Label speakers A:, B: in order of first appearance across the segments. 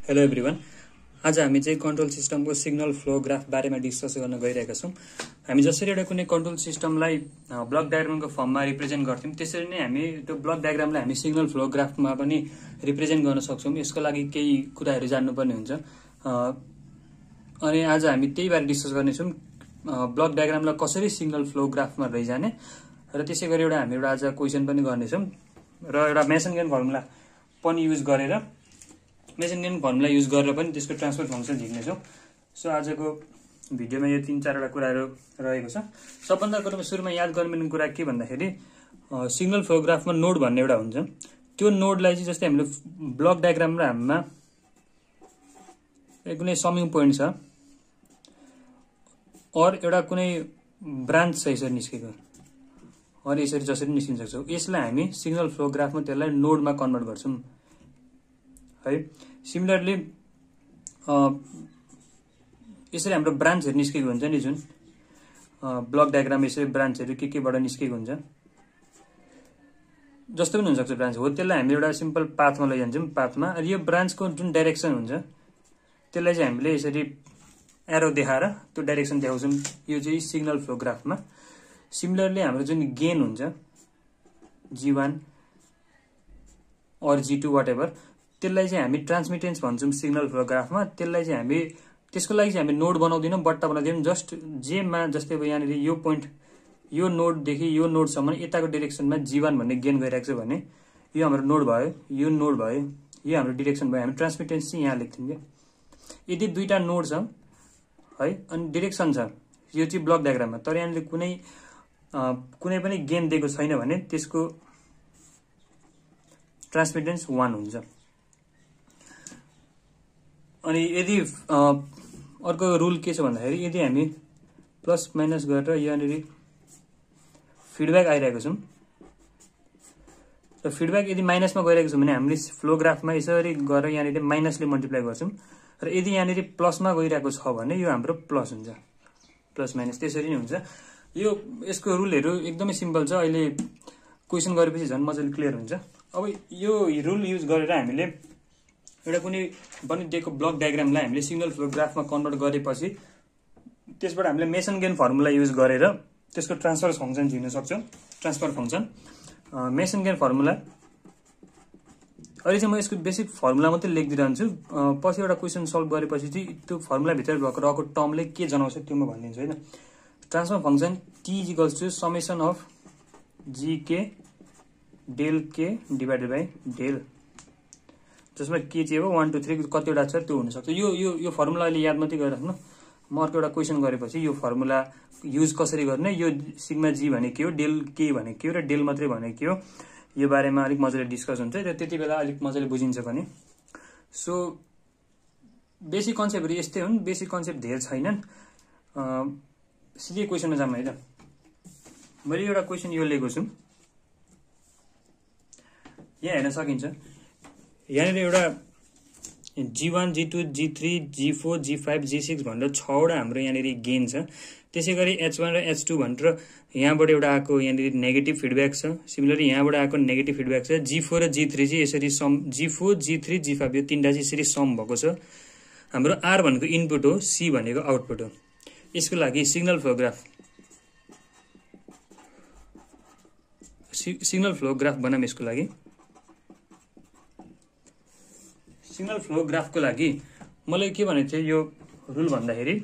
A: Hello everyone. आज हामी चाहिँ कन्ट्रोल सिस्टमको सिग्नल फ्लो ग्राफ बारेमा डिस्कस गर्न गइरहेका छौं। हामी जसरी एउटा कुनै कन्ट्रोल सिस्टमलाई ब्लक डायग्रामको फर्ममा रिप्रेजेन्ट गर्थ्यौं, त्यसरी नै हामी त्यो ब्लक डायग्रामलाई हामी सिग्नल फ्लो ग्राफमा पनि रिप्रेजेन्ट गर्न सक्छौं। यसको लागि केही कुराहरू जान्नुपर्ने हुन्छ। अनि आज हामी त्यही बारे डिस्कस गर्नेछौं, ब्लक डायग्रामलाई कसरी सिग्नल फ्लो ग्राफमा लैजाने र त्यसैगरी हामी आज क्वेशन पनि गर्नेछौं र एउटा मेसन-गेन फर्मुला पनि युज गरेर मेसन-गेन फर्मुला युज गरेर पनि त्यसको ट्रान्सफर फंक्सन झिक्नेछौं। सो आजको भिडियोमा यो 3-4 कुराहरू रहेको छ। सबभन्दा सुरुमा याद गर्नुपर्ने कुरा के भन्दाखेरि सिग्नल फ्लो ग्राफमा नोड भन्ने एउटा हुन्छ। त्यो नोडलाई चाहिँ जस्तै हामीले ब्लक डायग्राम र हामीमा कुनै समिङ पोइन्ट छ और एउटा कुनै ब्रान्च छ यसरी निस्केको और यसरी जसरी निस्किन सक्छ, यसलाई हामी सिग्नल फ्लो ग्राफमा त्यसलाई नोडमा कन्भर्ट गर्छौं है। सिमिलरली यसरी हाम्रो ब्रान्चहरु निस्केको हुन्छ नि, जुन ब्लक डायग्राम यसरी ब्रान्चहरु केबाट निस्केको हुन्छ, जस्तो पनि हुन सक्छ ब्रान्च हो, त्यसलाई हामी एउटा सिम्पल पाथमा लैजान्छौं। पाथमा यो ब्रान्चको जुन डाइरेक्सन हुन्छ त्यसलाई चाहिँ हामीले यसरी एरो देखाएर त्यो डाइरेक्सन देखाउँछौं। यो चाहिँ सिग्नल फ्लो ग्राफमा। सिमिलरली हाम्रो जुन गेन हुन्छ G1 और G2 व्हाटएभर, त्यसलाई चाहिँ हामी ट्रान्समिटेन्स भन्छौं सिग्नल फ्लो ग्राफमा। त्यसलाई चाहिँ हामी त्यसको लागि चाहिँ हामी नोड बनाउँदैनौं, बट्टा बनाउँदैनौं। जस्ट जेमा जस्तै अब यहाँनिर यो पोइन्ट यो नोडदेखि यो नोडसम्म यताको डाइरेक्सनमा G1 भन्ने गेन गइरहेको छ भने यो हाम्रो नोड भयो, यो नोड भयो, यो हाम्रो डाइरेक्सन भयो। हामी ट्रान्समिटेन्स चाहिँ यहाँ लेख्छौं के। यदि दुईटा नोड छ है अनि डाइरेक्सन छ, यो चाहिँ ब्लक डायग्राममा, तर यहाँनिर कुनै पनि गेन दिएको छैन भने त्यसको ट्रान्समिटेन्स 1 हुन्छ। अनि यदि अर्को रुल के छ भन्दाखेरि यदि हामी प्लस माइनस गरेर यहाँनिर फिडब्याक आइरहेको छौं र फिडब्याक यदि माइनसमा गइरहेको छ भने हामीले फ्लो ग्राफमा यसरी गरेर यहाँनिर माइनसले मल्टिप्लाई गर्छौं र यदि यहाँनिर प्लसमा गइरहेको छ भने यो हाम्रो प्लस हुन्छ। प्लस माइनस त्यसरी नै हुन्छ। यो यसको रुलहरु एकदमै सिम्पल छ। अहिले क्वेशन गरेपछि झन् मजाले क्लियर हुन्छ। अब यो रुल युज गरेर हामीले एउटा कुनै बनिदिएको ब्लक डायग्रामलाई हामीले सिग्नल फ्लो ग्राफमा कन्भर्ट गरेपछि त्यसबाट हामीले मेसन-गेन फर्मुला युज गरेर त्यसको ट्रान्सफर फंक्सन झिक्न सक्छौं। Transfer function mason-gain formula. अहिले चाहिँ म यसको बेसिक फर्मुला मात्रै लेखिदिरहन्छु। पछि एउटा क्वेशन सल्भ गरेपछि चाहिँ त्यो फर्मुला भित्र रहेको टर्मले के जनाउँछ त्यो म भनिदिन्छु हैन। Transfer function T = summation of GK del K divided by del, जसमा के चाहिँ हो 1 2 3 कतिवटा छ त्यो हुन सक्छ। यो फर्मुला अहिले याद मात्रै गरिराख्नु। म अर्को एउटा क्वेशन गरेपछि यो फर्मुला युज कसरी गर्ने, यो सिग्मा G भनेको के हो, डेल K भनेको के हो र डेल मात्रै भनेको के हो, यो बारेमा अलिक मजाले डिस्कस हुन्छ र त्यतिबेला अलिक मजाले बुझिन्छ पनि। सो बेसिक कन्सेप्टहरु यस्तै हुन्। बेसिक कन्सेप्ट धेरै छैनन्। सिधै क्वेशनमा जाम है त। मैले एउटा क्वेशन यो लेखेको छु, यहाँ हेर्न सकिन्छ। यहाँनिर एउटा G1 G2 G3 G4 G5 G6 भनेर 6 वटा हाम्रो यहाँनिर गेन छ। त्यसैगरी H1 र H2 भनेर यहाँबाट एउटा आको यहाँनिर नेगेटिभ फिडब्याक छ। सिमिलरली यहाँबाट आको नेगेटिभ फिडब्याक छ। G4 र G3 चाहिँ यसरी सम, G4 G3 G5 यो तीनटा चाहिँ यसरी सम भएको छ। हाम्रो R भनेको इनपुट हो, C भनेको आउटपुट हो। यसको लागि सिग्नल फ्लो ग्राफ बनाम। यसको लागि सिग्नल फ्लो ग्राफको लागि मलाई के भनेको थियो यो रुल भन्दाखेरि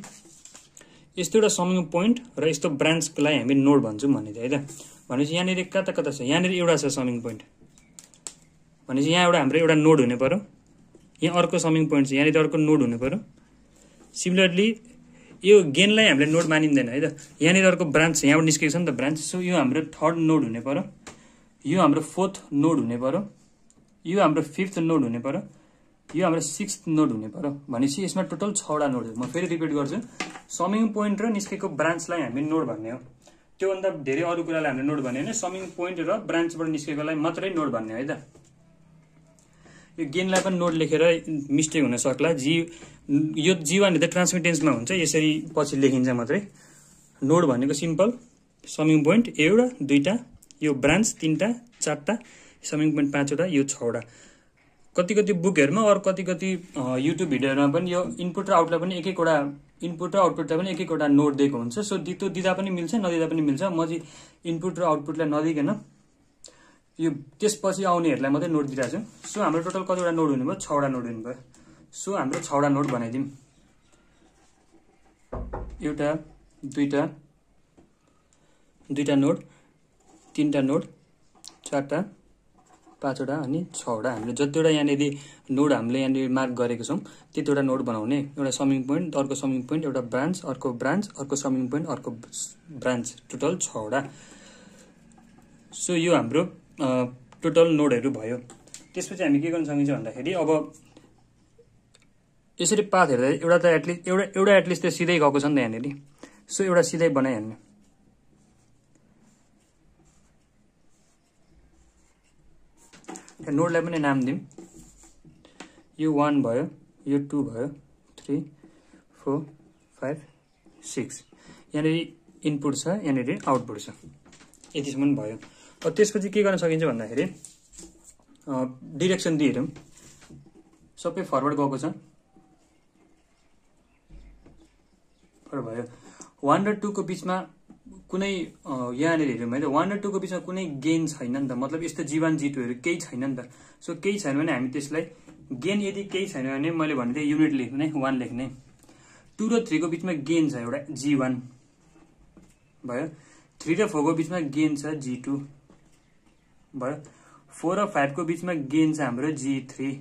A: यस्तो एउटा समिङ पोइन्ट र यस्तो ब्रान्चलाई हामी नोड भन्छौं भन्ने थियो है त। भनेपछि यहाँनिर कता कता छ, यहाँनिर एउटा छ समिङ पोइन्ट भनेपछि यहाँ एउटा हाम्रो एउटा नोड हुने पर्यो। यहाँ अर्को समिङ पोइन्ट छ, यहाँनिर अर्को नोड हुने पर्यो। सिमिलरली यो गेनलाई हामीले नोड मानिँदैन है त। यहाँनिर अर्को ब्रान्च छ, यहाँबाट निस्केको छ नि त ब्रान्च। सो यो हाम्रो थर्ड नोड हुने पर्यो, यो हाम्रो फोर्थ नोड हुने पर्यो, यो हाम्रो फिफ्थ नोड हुने पर्यो, यो हाम्रो सिक्स्थ नोड हुने पर्यो। भनेपछि यसमा टोटल 6 वटा नोड हो। म फेरि रिपिट गर्छु, समिङ पोइन्ट र निस्केको ब्रान्चलाई हामी नोड भन्ने हो। त्योभन्दा धेरै अरू कुरालाई हामीले नोड भन्ने हैन। समिङ पोइन्ट र ब्रान्चबाट निस्केकोलाई मात्रै नोड भन्ने है त। यो गेनलाई पनि नोड लेखेर मिस्टेक हुन सक्ला। यो G1 त ट्रान्समिटेन्समा हुन्छ, यसरी पछि लेखिन्छ मात्रै। नोड भनेको सिम्पल समिङ पोइन्ट एउटा दुईटा, यो ब्रान्च 3टा 4टा, समिङ पोइन्ट 5 वटा, यो 6 वटा। कति बुकहरुमा और कति युट्युब भिडियोहरुमा पनि यो इनपुट र आउटपुटलाई पनि एक-एकवटा इनपुट र आउटपुटलाई पनि एक-एकवटा नोड दिएको हुन्छ। सो त्यो दिदा पनि मिल्छ नदिदा पनि मिल्छ। म चाहिँ इनपुट र आउटपुटलाई नदिकन यो त्यसपछि आउनेहरुलाई मात्रै नोड दिइराछु। सो हाम्रो टोटल कतिवटा नोड हुने भयो? 6 वटा नोड हुने भयो। सो हाम्रो 6 वटा नोड बनाइदिम। एउटा दुईटा नोड, तीनटा नोड, चारटा, पाँचवटा अनि 6 वटा। हामीले जतिवटा यहाँनेरि नोड हामीले यहाँनेरि मार्क गरेको छौं त्यतिवटा नोड बनाउने। एउटा समिङ पोइन्ट, अर्को समिङ पोइन्ट, एउटा ब्रान्च, अर्को समिङ पोइन्ट, अर्को ब्रान्च, टोटल 6 वटा। सो यो हाम्रो टोटल नोडहरु भयो। त्यसपछि हामी के गर्न सकिन्छ भन्दाखेरि अब यसरी पाथ हेर्दा एउटा त एटलिस्ट त सिधै गएको छ नि त यहाँनेरि। सो एउटा सिधै बनाइहाल्ने। नोडलाई पनि नाम दिम। यो 1 भयो, यो 2 भयो, 3 4 5 6। यहाँनेरि इनपुट छ, यहाँनेरि आउटपुट छ। यतिसम्म भयो। अब त्यसपछि के गर्न सकिन्छ भन्दाखेरि डाइरेक्सन दिइरौँ। सबै फरवर्ड गएको छ। भयो 1 र 2 को बीचमा कुनै यहाँनेरि हेरौँ है त 1 र 2 को बीचमा कुनै गेन छैन नि त। मतलब यस्तो G1 G2 हरु केही छैन नि त। सो केही छैन भने हामी त्यसलाई गेन यदि केही छैन भने मैले भन्दै युनिट लेख्ने 1 लेख्ने। 2 र 3 को बीचमा गेन छ एउटा G1 भयो। 3 र 4 को बीचमा गेन छ G2 भयो। 4 र 5 को बीचमा गेन छ हाम्रो G3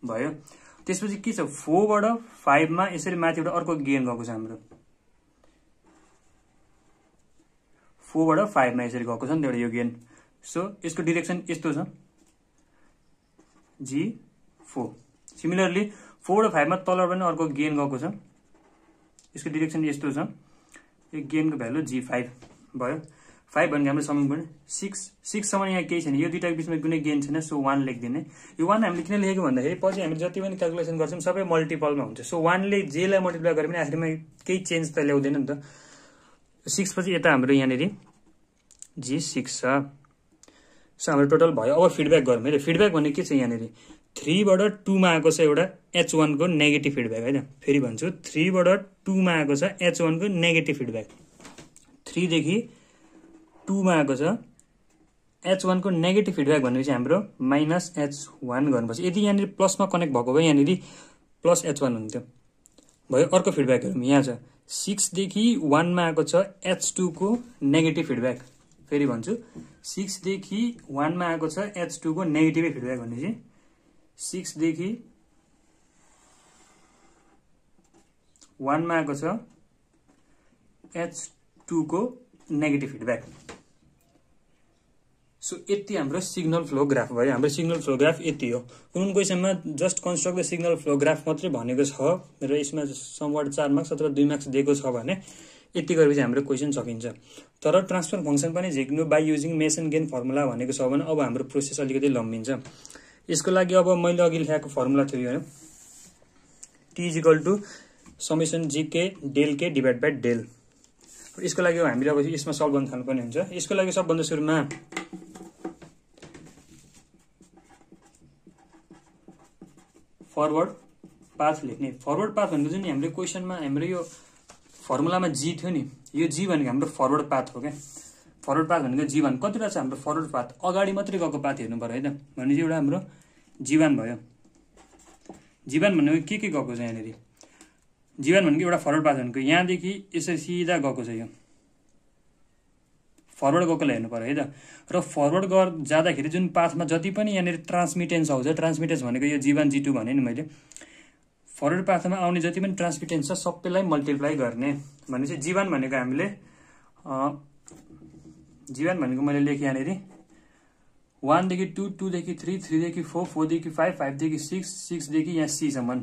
A: भयो। त्यसपछि के छ 4 बाट 5 मा यसरी माथिबाट अर्को गेन गएको छ हाम्रो। 4 बाट 5 मा यसरी गएको छ नि त एउटा यो गेन। सो यसको डाइरेक्सन यस्तो छ G4। सिमिलरली 4 र 5 मा तल पनि अर्को गेन गएको छ। यसको डाइरेक्सन यस्तो छ। यो गेनको भ्यालु G5 भयो। 5 भनेको हाम्रो समिङ पोइन्ट 6 सम्म यहाँ केही छैन। यो दुईटाको बीचमा कुनै गेन छैन। सो 1 लेख्दिने। यो 1 हामीले किन लेखेको भन्दाखेरि पछि हामी जति पनि क्याल्कुलेसन गर्छौं सबै मल्टिपलमा हुन्छ। सो 1 ले j लाई मल्टिप्लाई गरे पनि आखिरमा केही चेन्ज त ल्याउँदैन नि त। 6 पछि यता हाम्रो यहाँनेरि G6 छ। सो हाम्रो टोटल भयो। अब फिडब्याक गरौँ है। फिडब्याक भन्ने के छ यहाँनेरि 3 बाट 2 मा आएको छ एउटा H1 को नेगेटिभ फिडब्याक हैन। फेरि भन्छु 3 बाट 2 मा आएको छ H1 को नेगेटिभ फिडब्याक। 3 देखि 2 मा आएको छ H1 को नेगेटिभ फिडब्याक भनेपछि हाम्रो -H1 गर्नुपर्छ। यदि यहाँनेरि प्लसमा कनेक्ट भएको भए यहाँनेरि +H1 हुन्थ्यो। भयो। अर्को फिडब्याक हेरौँ। यहाँ छ 6 देखि 1 मा आएको छ H2 को नेगेटिभ फिडब्याक। फेरि भन्छु 6 देखि 1 मा आएको छ H2 को नेगेटिभ फिडब्याक भनेपछि 6 देखि 1 मा आएको छ H2 को नेगेटिभ फिडब्याक। सो यति हाम्रो सिग्नल फ्लो ग्राफ भयो। हाम्रो सिग्नल फ्लो ग्राफ यति हो। कुन क्वेशनमा just construct the signal flow graph मात्रै भनेको छ र यसमा समवाट 4 मार्क्स अथवा 2 मार्क्स दिएको छ भने यति गरेपछि हाम्रो क्वेशन सकिन्छ। तर ट्रान्सफर फंक्सन पनि झिक्नु by using Mason and gain formula भनेको छ भने अब हाम्रो प्रोसेस अलिकति लम्बिन्छ। यसको लागि अब मैले अघि लेखेको फर्मुला थियो यो T = summation gk del k divide by del। यसको लागि हामीले अब यसमा सल्भ गर्न थाल्नुपर्ने हुन्छ। यसको लागि सबभन्दा सुरुमा फरवर्ड पाथ लेख्ने। फरवर्ड पाथ भनेको चाहिँ हामीले क्वेशनमा हाम्रो यो फर्मुलामा G थियो नि। यो G भनेको हाम्रो फरवर्ड पाथ हो के। फरवर्ड पाथ भनेको G1 कतिवटा छ हाम्रो फरवर्ड पाथ अगाडि मात्रै गएको पाथ हेर्नु पर्यो है त। भनेपछि एउटा हाम्रो G1 भयो। G1 भनेको के गएको छ यहाँनेरि G1 भनेको एउटा फरवर्ड पाथ भनेको यहाँदेखि यसरी सिधा गएको छ। यो फरवर्ड गएकोलाई हेर्नु पर्यो है त। र फरवर्ड जाँदाखेरि जुन पाथमा जति पनि यहाँनेरि ट्रान्समिटेन्स आउँछ। ट्रान्समिटेन्स भनेको यो G1 G2 भने नि मैले। फरवर्ड पाथमा आउने जति पनि ट्रान्समिटेन्स छ सबैलाई मल्टिप्लाई गर्ने। भनेपछि G1 भनेको हामीले G1 भनेको मैले लेखे यहाँनेरि 1 देखि 2 2 देखि 3 3 देखि 4 4 देखि 5 5 देखि 6 6 देखि यहाँ C सम्म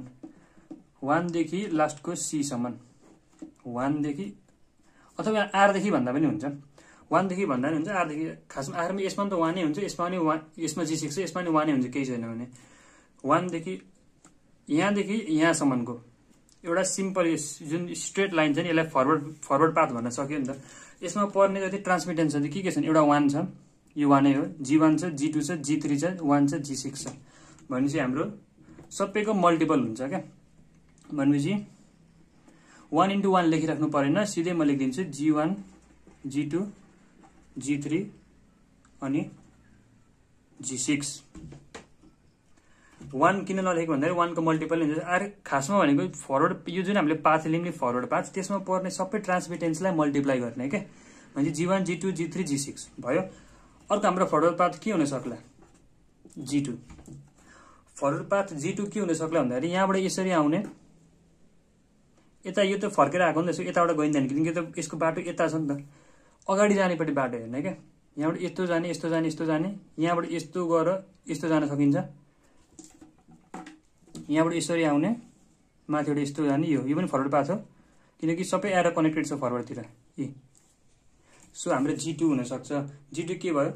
A: 1 देखि लास्टको C सम्म 1 देखि अथवा R देखि भन्दा पनि हुन्छ। 1 देखि भन्दा पनि हुन्छ। R देखि खासमा आखिरमा यसमा पनि त 1 नै हुन्छ। यसमा पनि 1 यसमा G6 छ यसमा पनि 1 नै हुन्छ केही छैन भने 1 देखि यहाँदेखि यहाँसम्मको एउटा सिम्पल जुन स्ट्रेट लाइन छ नि यसलाई फरवर्ड पाथ भन्न सक्यो नि त। यसमा पर्ने जति ट्रान्समिटेन्स छ के छन् एउटा 1 छ। यो 1 नै हो। G1 छ G2 छ G3 छ 1 छ G6 छ। भनेपछि हाम्रो सबैको मल्टिपल हुन्छ क्या। भनेपछि 1 × 1 लेखिराख्नु परेन, सिधै म लेखिदिन्छु G1 G2 G3 अनि G6। 1 किन नलेखेको भन्दाखेरि 1 को मल्टिपल हुन्छ। अरे खासमा भनेको फरवर्ड यो जुन हामीले पाथ लिने फरवर्ड पाथ त्यसमा पर्ने सबै ट्रान्समिटेन्सलाई मल्टिप्लाई गर्ने के। भनेपछि G1 G2 G3 G6 भयो। अर्को हाम्रो फरवर्ड पाथ के हुन सक्ला G2। फरवर्ड पाथ G2 के हुन सक्ला भन्दाखेरि यहाँबाट यसरी आउने, यता यो त फर्केर आएको नि त, यताबाट गइँदैन किनकि त यसको बाटो यता छ नि त, अगाडि जानेपट्टि बाटो हेर्ने क्या। यहाँबाट यस्तो जाने यस्तो जाने यस्तो जाने, यहाँबाट यस्तो गएर यस्तो जान सकिन्छ, यहाँबाट यसरी आउने माथिबाट यस्तो जाने, यो पनि फरवर्ड पाथ हो किनकि सबै एरो कनेक्टेड छ फरवर्डतिर यी। सो हाम्रो G2 हुन सक्छ। G2 के भयो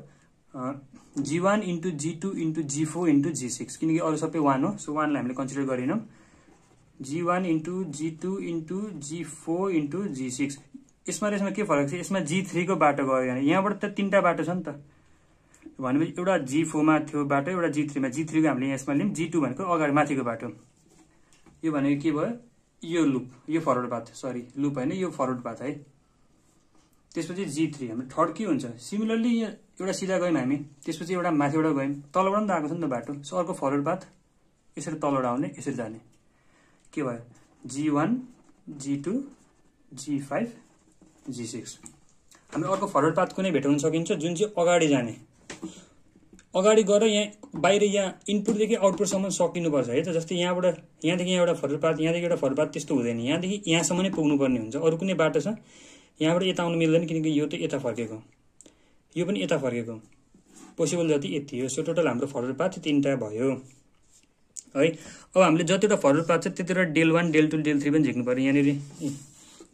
A: G1 × G2 × G4 × G6 किनकि अरु सबै 1 हो। सो 1 लाई हामीले consider गरिनौं। G1 × G2 × G4 × G6 यसमा र यसमा के फरक छ, यसमा G3 को बाटो गयो भने यहाँबाट त तीनटा बाटो छ नि त, भनेपछि एउटा G4 मा थियो बाटो, एउटा G3 मा, G3 को हामीले यसमा लियौं, G2 भनेको अगाडि माथिको बाटो। यो भनेको के भयो, यो लुप, यो फरवर्ड पाथ, सरी लुप हैन यो फरवर्ड पाथ है। त्यसपछि G3 हाम्रो थर्ड के हुन्छ, सिमिलरली एउटा सिधा गयौं हामी, त्यसपछि एउटा माथिबाट गयौं, तलबाट पनि त आएको छ नि त बाटो। सो अर्को फरवर्ड पाथ यसरी तलबाट आउने यसरी जाने, के भयो G1 G2 G5 G6। हाम्रो अर्को फरवर्ड पाथ कुनै भेटाउन सकिन्छ जुन चाहिँ अगाडि जाने, अगाडि गएर यहाँ बाहिर यहाँ इनपुट देखि आउटपुट सम्म सकिनुपर्छ है त। जस्तै यहाँदेखि यहाँ एउटा फरवर्ड पाथ, यहाँदेखि एउटा फरवर्ड पाथ त्यस्तो हुँदैन, यहाँदेखि यहाँसम्म नै पुग्नु पर्ने हुन्छ। अरु कुनै बाटो छ यहाँबाट यता आउनु मिल्दैन किनकि यो त यता फर्केको, यो पनि यता फर्केको, पोसिबल जति यति हो। सो टोटल हाम्रो फरवर्ड पाथ 3टा भयो है। अब हामीले जतिवटा फरवर्ड पाथ छ त्यतिवटा डेल 1 डेल 2 डेल 3 पनि झिक्नु पर्यो। यहाँनिर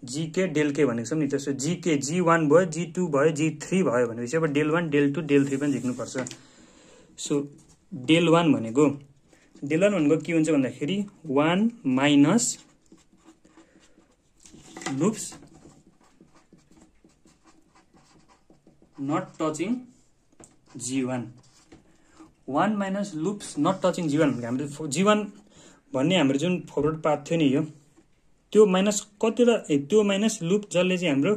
A: जीके डेल के भनेको छ नि, त्यसो जीके G1 भयो G2 भयो G3 भयो भनेपछि अब डेल 1 डेल 2 डेल 3 पनि झिक्नु पर्छ। सो डेल 1 भनेको के हुन्छ भन्दाखेरि 1 minus loops not touching G1, 1 minus loops not touching G1 भनेको हाम्रो G1 भन्ने हाम्रो जुन फरवर्ड पाथ थियो नि, यो त्यो माइनस कतिवटा, त्यो माइनस लुप जसले चाहिँ हाम्रो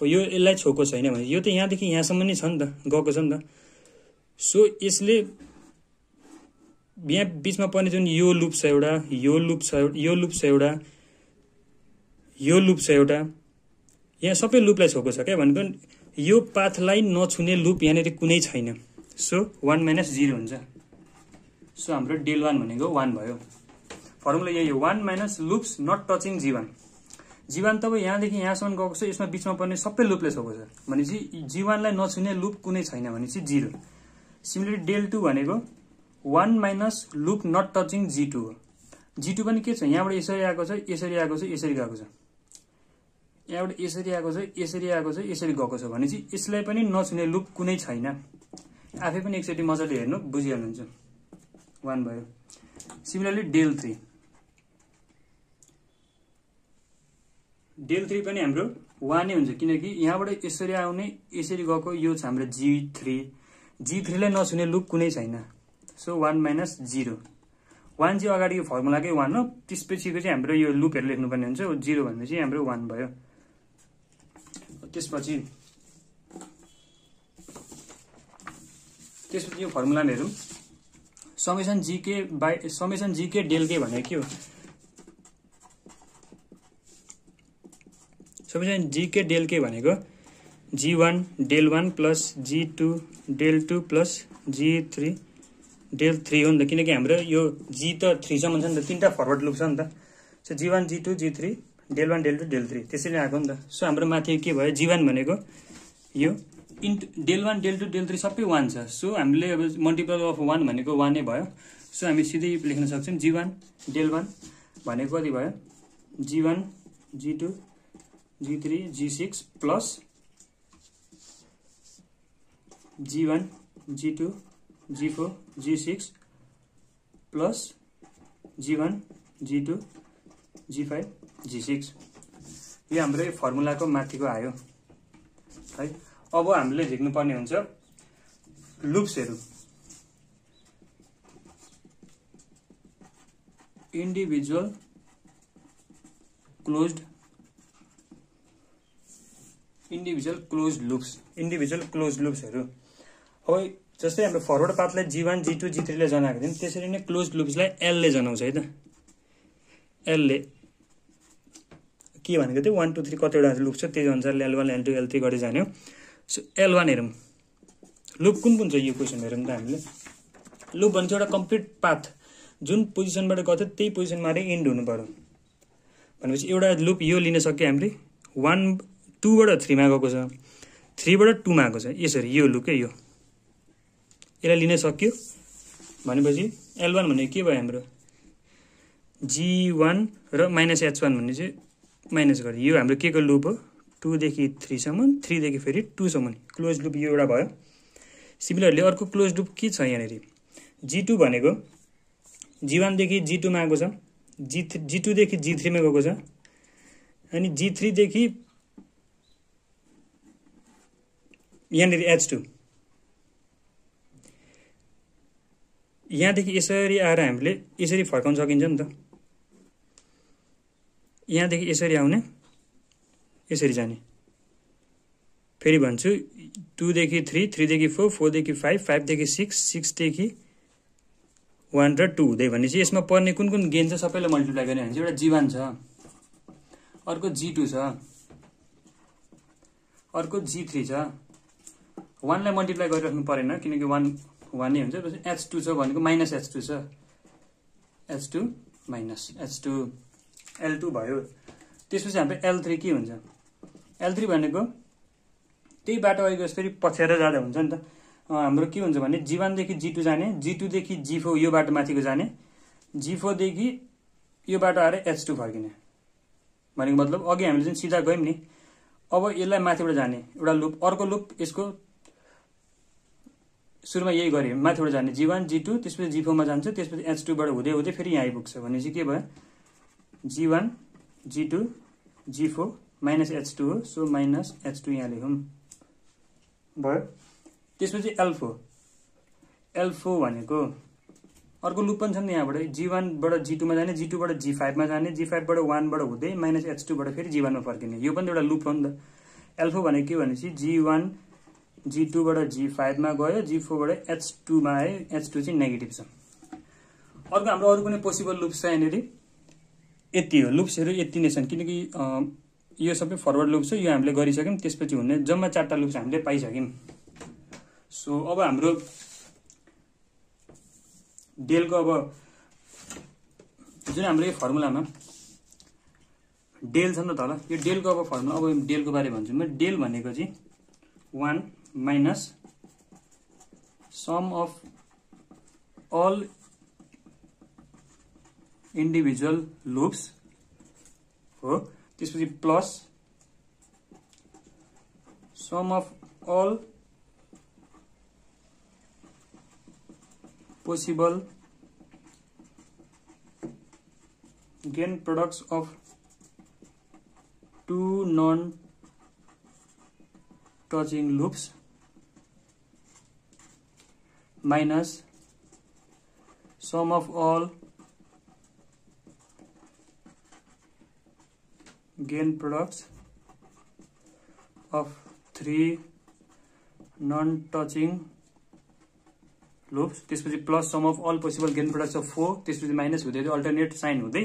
A: यो यसलाई छोएको छैन भने यो त यहाँदेखि यहाँसम्म नै छ नि त, गएको छ नि त। सो यसले यहाँ बीचमा पर्ने जुन यो लुप छ एउटा, यो लुप छ, यो लुप छ एउटा, यो लुप छ एउटा, यहाँ सबै लुपलाई छोएको छ क्या। भनेको यो पाथलाई नछुने लुप यहाँनिर कुनै छैन। सो 1 माइनस 0 हुन्छ। सो हाम्रो डेल 1 भनेको 1 भयो। फर्मुला यही हो, 1 minus loops not touching G1। G1 तब यहाँदेखि यहाँसम्म गएको छ, यसमा बीचमा पर्ने सबै लुपले छोएको छ भनेपछि G1 लाई नछुने लुप कुनै छैन भनेपछि 0। सिमिलरली डेल 2 भनेको 1 minus loop not touching G2 हो। G2 पनि के छ, यहाँबाट यसरी आएको छ, यसरी आएको छ, यसरी गएको छ, यहाँबाट यसरी आएको छ, यसरी आएको छ, यसरी गएको छ भनेपछि यसलाई पनि नछुने लुप कुनै छैन। आफै पनि एकचोटि मजाले हेर्नु बुझिहाल्नुहुन्छ। 1 भयो। सिमिलरली डेल 3, डेल 3 पनि हाम्रो 1 नै हुन्छ किनकि यहाँबाट यसरी आउने यसरी गएको, यो छ हाम्रो G3, G3 लाई नछुने लुप कुनै छैन। सो 1 माइनस 0, 1 चाहिँ अगाडिको फर्मुलाकै 1 हो, त्यसपछिको चाहिँ हाम्रो यो लुपहरु लेख्नुपर्ने हुन्छ। 0 भनेपछि हाम्रो 1 भयो। त्यसपछि यो फर्मुलामा हेरौं, समेसन जीके डेल के भनेको के हो, समेसन जीके डेल के भनेको G1 del 1 plus G2 del 2 plus G3 del 3 हो नि त, किनकि हाम्रो यो G त 3 सम्म छ नि त, 3टा फरवर्ड लुप छ नि त। So G1 G2 G3 del 1 del 2 del 3 त्यसरी आएको नि त। सो हाम्रो माथि के भयो, G1 भनेको यो इन्टु डेल 1 डेल 2 डेल 3 सबै 1 छ। सो हामीले अब मल्टिपल अफ 1 भनेको 1 नै भयो। सो हामी सिधै लेख्न सक्छौं G1 डेल 1 भनेको कति भयो, G1 G2 G3 G6 plus G1 G2 G4 G6 plus G1 G2 G5 G6। यो हाम्रो फर्मुलाको माथिको आयो है। अब हामीले झिक्नु पर्ने हुन्छ लुप्सहरु। Individual closed लुप्सहरू। अब जस्तै हाम्रो फरवर्ड पाथलाई G1 G2 G3 ले जनाएको थियौं, त्यसरी नै क्लोज्ड लुप्सलाई L ले जनाउँछ है त। L ले के भनेको थियो 1 2 3 कतिवटा लुप छ त्यही अनुसारले L1 L2 L3 गर्दै जाने हो। सो L1 हेरौँ, लुप कुन कुन छ यो क्वेसन हेरौँ त हामीले। लुप भन्छ एउटा कम्प्लिट पाथ जुन पोजिसनबाट गयो त्यही पोजिसनमा एन्ड हुनु पर्यो भनेपछि एउटा लुप यो लिन सक्यो हामीले 1 2 बाट 3 मा गएको छ, 3 बाट 2 मा गएको छ, यसरी यो लुप के यो यसलाई लिन सक्यो भनेपछि L1 भनेको के भयो हाम्रो G1 र -H1 भन्ने चाहिँ माइनस गरे, यो हाम्रो के को लुप हो 2 देखि 3 सम्म, 3 देखि फेरि 2 सम्म क्लोज लुप यो एउटा भयो। सिमिलरली अर्को क्लोज लुप के छ यहाँनेरि G2 भनेको G1 देखि G2 मा गएको छ, G2 देखि G3 मा गएको छ, अनि G3 देखि यहाँनेरि H2 यहाँदेखि यसरी आएर हामीले यसरी फर्काउन सकिन्छ नि त। यहाँदेखि यसरी आउने यसरी जाने, फेरि भन्छु 2 देखि 3 3 देखि 4 4 देखि 5 5 देखि 6 6 देखि 1 र 2 हुँदै भनेपछि यसमा पर्ने कुन कुन गेन छ सबैलाई मल्टिप्लाई गर्ने भने चाहिँ एउटा G1 छ, अर्को G2 छ, अर्को G3 छ। 1 लाई मल्टिप्लाई गरिराख्नु परेन किनकि 1 नै हुन्छ। H2 छ भनेको -H2 छ, H2 -H2 L2 भयो। त्यसपछि हाम्रो L3 के हुन्छ, L3 भनेको त्यही बाटो अगाडि फेरि पछ्याएर जाँदा हुन्छ नि त। हाम्रो के हुन्छ भने G1 देखि G2 जाने, G2 देखि G4 यो बाटो माथिको जाने, G4 देखि यो बाटो आएर H2 फर्किने भनेको मतलब अघि हामीले जुन सिधा गयौं नि अब यसलाई माथिबाट जाने एउटा लुप, अर्को लुप यसको सुरुमा यही गरे माथिबाट जाने G1 G2 त्यसपछि G4 मा जान्छ, त्यसपछि H2 बाट हुँदै हुँदै फेरि यहाँ आइपुग्छ भनेपछि के भयो G1 G2 G4 -H2 हो, सो -H2 यहाँ लेखौं भयो। त्यसपछि L4 भनेको अर्को लुप पनि छ नि यहाँबाट G1 बाट G2 मा जाने, G2 बाट G5 मा जाने, G5 बाट 1 बाट हुँदै -H2 बाट फेरि G1 मा फर्किने, यो पनि एउटा लुप हो नि त। L4 भनेको के भनेपछि G1 G2 बाट G5 मा गयो, G4 बाट H2 मा आयो, H2 चाहिँ नेगेटिभ छ। अर्को हाम्रो अरु कुनै पोसिबल लुप्स छ यहाँनेरि यति हो, लुप्सहरु यति नै छन् किनकि यो सबै फरवर्ड लुप छ, यो हामीले गरिसक्यौं। त्यसपछि हुने जम्मा 4 टा लुप्स हामीले पाइसक्यौं। सो अब हाम्रो डेल को अब जुन हाम्रो यो फर्मुलामा डेल छ नि त ल, यो डेल को अब फर्मुला अब डेल को बारे भन्छु म। डेल भनेको चाहिँ 1 minus sum of all individual loops हो, त्यसपछि plus sum of all possible gain products of two non-touching loops minus sum of all gain products of three non-touching loops, त्यसपछि plus sum of all possible gain products of 4, त्यसपछि minus हुँदै alternate sign हुँदै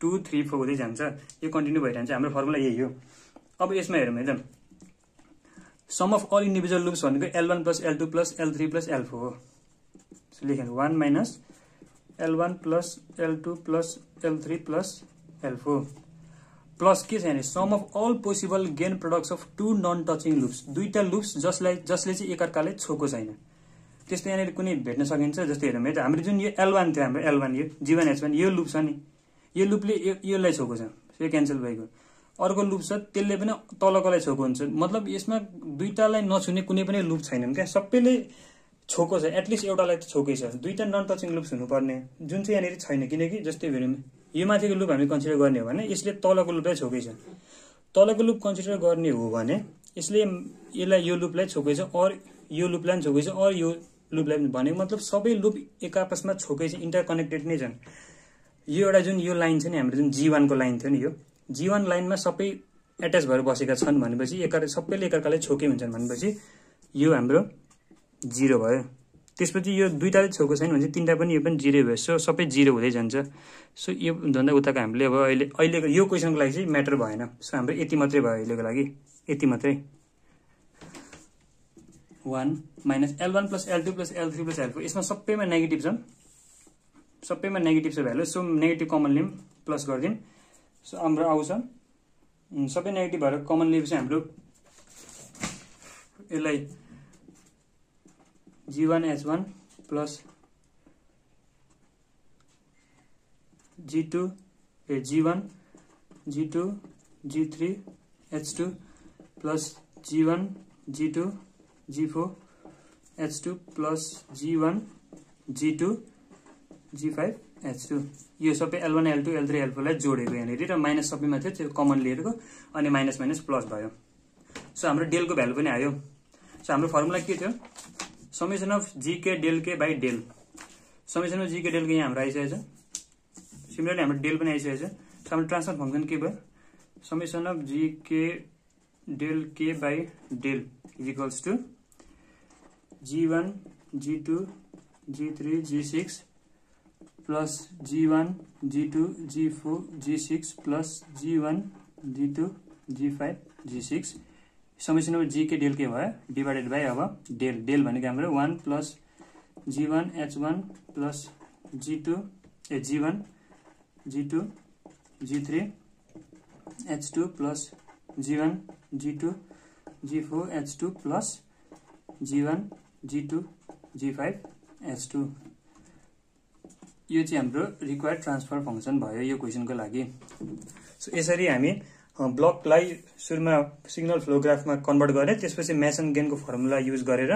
A: 2 3 4 हुँदै जान्छ। यो continue भइरहन्छ, हाम्रो formula यही हो। अब यसमा हेरौँ है त, sum of all individual loops भनेको L1 + L2 + L3 + L4 हो। सो लेख्नु 1 minus L1 + L2 + L3 + L4 plus के छ भने sum of all possible gain products of two non touching loops, दुईटा लुप्स जसले चाहिँ एकअर्काले छोको छैन त्यस्तो यहाँनिर कुनै भेट्न सकिन्छ। जस्तै हेरौँ है त, हाम्रो जुन यो L1 थियो, हाम्रो L1 यो G1 H1 यो लुप छ नि, यो लुपले योलाई छोको छ, यो क्यान्सल भएको। अर्को लुप छ त्यसले पनि तलकोलाई छोको हुन्छ, मतलब यसमा दुईटालाई नछुने कुनै पनि लुप छैनन् क्या, सबैले छोको छ, एटलिस्ट एउटालाई त छोकै छ। दुईटा नन टचिङ लुप्स हुनुपर्ने जुन चाहिँ यहाँनिर छैन, किनकि जस्तै हेरौँ यो माथिको लुप हामी कन्सिडर गर्ने हो भने यसले तलको लुपलाई छोकै छ, तलको लुप कन्सिडर गर्ने हो भने यसले यसलाई यो लुपलाई छोकै छ, और यो लुपलाई छोकै छ, और यो लुपलाई भनेको मतलब सबै लुप एक आपसमा छोकै छ, इन्टरकनेक्टेड नै छन्। यो एउटा जुन यो लाइन छ नि हाम्रो जुन G1 को लाइन थियो नि, यो G1 लाइनमा सबै एट्याच भएर बसेका छन् भनेपछि सबैले एकअर्कालाई छोके हुन्छन् भनेपछि यो हाम्रो 0 भयो। त्यसपछि यो दुईटाले छोको छैन भने तीनटा पनि यो पनि 0 भयो। सो सबै 0 हुँदै जान्छ। सो यो भन्दा उताको हामीले अब अहिलेको यो क्वेसनको लागि चाहिँ म्याटर भएन। सो हाम्रो यति मात्रै भयो अहिलेको लागि, यति मात्रै। 1 minus L1 plus L2 plus L3 plus L4 यसमा सबैमा नेगेटिभ छ, सबैमा नेगेटिभ छ भ्यालु। सो नेगेटिभ कमन लियौँ प्लस गरिदिउँ। सो हाम्रो आउँछ सबै नेगेटिभ भएर कमन लिएपछि हाम्रो यसलाई G1H1 plus G1 G2 G3 H2 plus G1 G2 G4 H2 plus G1 G2 G5 H2 यो सबै L1 L2 L3 L4 लाई जोडेको यहाँनिर र माइनस सबैमा थियो त्यो कमन लिएको अनि माइनस माइनस प्लस भयो। सो हाम्रो डेल को भ्यालु पनि आयो। सो हाम्रो फर्मुला के थियो? Summation of GK del K by del. Summation of GK del K यहाँ हाम्रो आइसकेको छ। सिमिलरली हाम्रो डेल पनि आइसकेको छ। सो हाम्रो ट्रान्सफर फंक्सन के भयो? Summation of GK del K by del is equals to G1 G2 G3 G6 plus G1 G2 G4 G6 plus G1 G2 G5 G6 summation of GK del K भयो divided by अब del. Del भनेको हाम्रो 1 plus G1 H1 plus G1 G2 G3 H2 plus G1 G2 G4 H2 plus G1 G2 G5 H2 यो चाहिँ हाम्रो required transfer function भयो यो क्वेसनको लागि। सो यसरी हामी ब्लकलाई सुरुमा सिग्नल फ्लो ग्राफमा कन्भर्ट गरे, त्यसपछि मेसन गेनको फर्मुला युज गरेर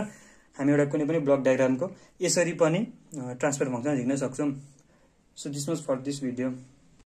A: हामी एउटा कुनै पनि ब्लक डायग्रामको यसरी पनि ट्रान्सफर फंक्सन लेख्न सक्छौं। So this was for this video.